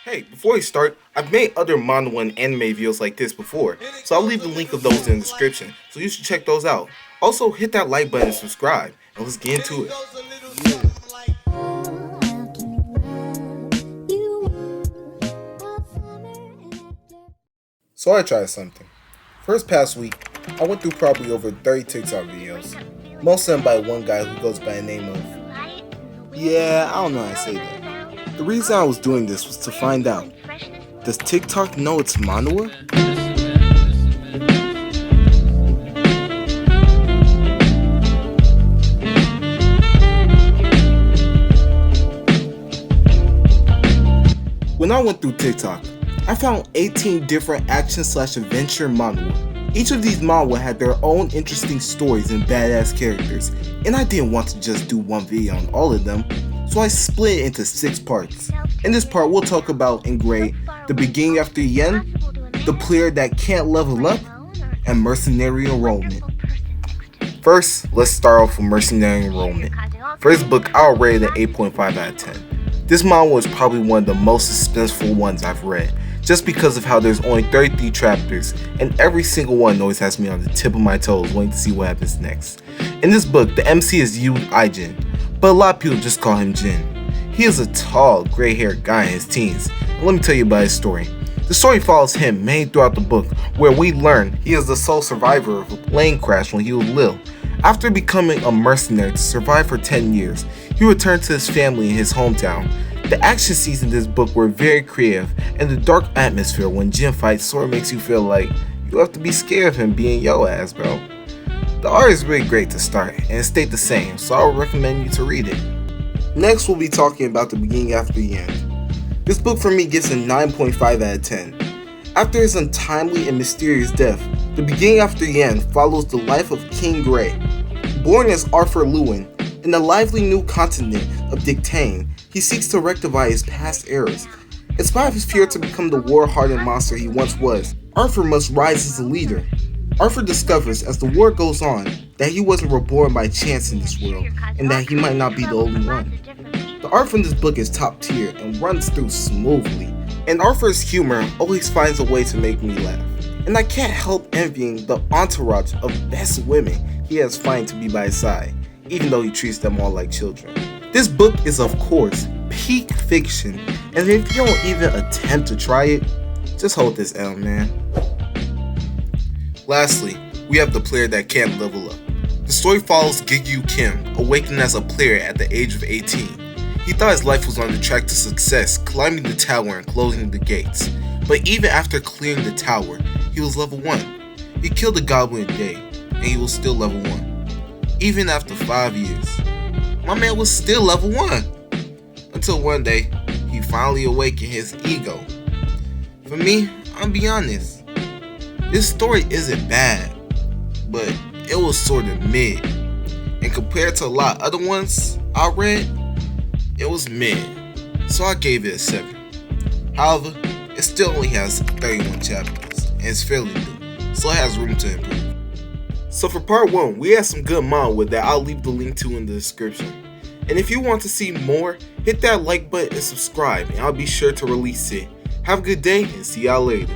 Hey, before we start, I've made other manhwa and anime videos like this before, so I'll leave the link of those in the description, so you should check those out. Also, hit that like button and subscribe, and let's get into it. So I tried something. First past week, I went through probably over 30 TikTok videos, most of them by one guy who goes by the name of... Yeah, I don't know how to say that. The reason I was doing this was to find out, does TikTok know it's manhwa? When I went through TikTok, I found 18 different action/adventure manhwa. Each of these manhwa had their own interesting stories and badass characters, and I didn't want to just do one video on all of them, so I split it into 6 parts. In this part, we'll talk about in gray, the beginning after the end, the player that can't level up, and Mercenary Enrollment. First, let's start off with Mercenary Enrollment. For this book, I'll rate it an 8.5 out of 10. This manhwa is probably one of the most suspenseful ones I've read, just because of how there's only 33 chapters, and every single one always has me on the tip of my toes waiting to see what happens next. In this book, the MC is Yu Aijin, but a lot of people just call him Jin. He is a tall, gray-haired guy in his teens, and let me tell you about his story. The story follows him mainly throughout the book, where we learn he is the sole survivor of a plane crash when he was little. After becoming a mercenary to survive for 10 years, he returned to his family in his hometown. The action scenes in this book were very creative, and the dark atmosphere when Jin fights sort of makes you feel like you have to be scared of him being yo ass, bro. The art is really great to start, and it stayed the same, so I would recommend you to read it. Next, we'll be talking about the beginning after the end. This book for me gets a 9.5 out of 10. After his untimely and mysterious death, the beginning after the end follows the life of King Gray. Born as Arthur Lewin, in the lively new continent of Dictane, he seeks to rectify his past errors. In spite of his fear to become the war-hardened monster he once was, Arthur must rise as a leader. Arthur discovers as the war goes on that he wasn't reborn by chance in this world, and that he might not be the only one. The art from this book is top tier and runs through smoothly, and Arthur's humor always finds a way to make me laugh. And I can't help envying the entourage of best women he has fighting to be by his side, even though he treats them all like children. This book is of course peak fiction, and if you don't even attempt to try it, just hold this L, man. Lastly, we have the player that can't level up. The story follows Gigyu Kim, awakened as a player at the age of 18. He thought his life was on the track to success, climbing the tower and closing the gates. But even after clearing the tower, he was level 1. He killed a goblin a day, and he was still level 1. Even after 5 years, my man was still level 1. Until one day, he finally awakened his ego. For me, I'll be honest, this story isn't bad, but it was sort of mid. And compared to a lot of other ones I read, it was mid. So I gave it a 7. However, it still only has 31 chapters, and it's fairly new, so it has room to improve. So for part 1, we had some good manhwa that I'll leave the link to in the description. And if you want to see more, hit that like button and subscribe, and I'll be sure to release it. Have a good day, and see y'all later.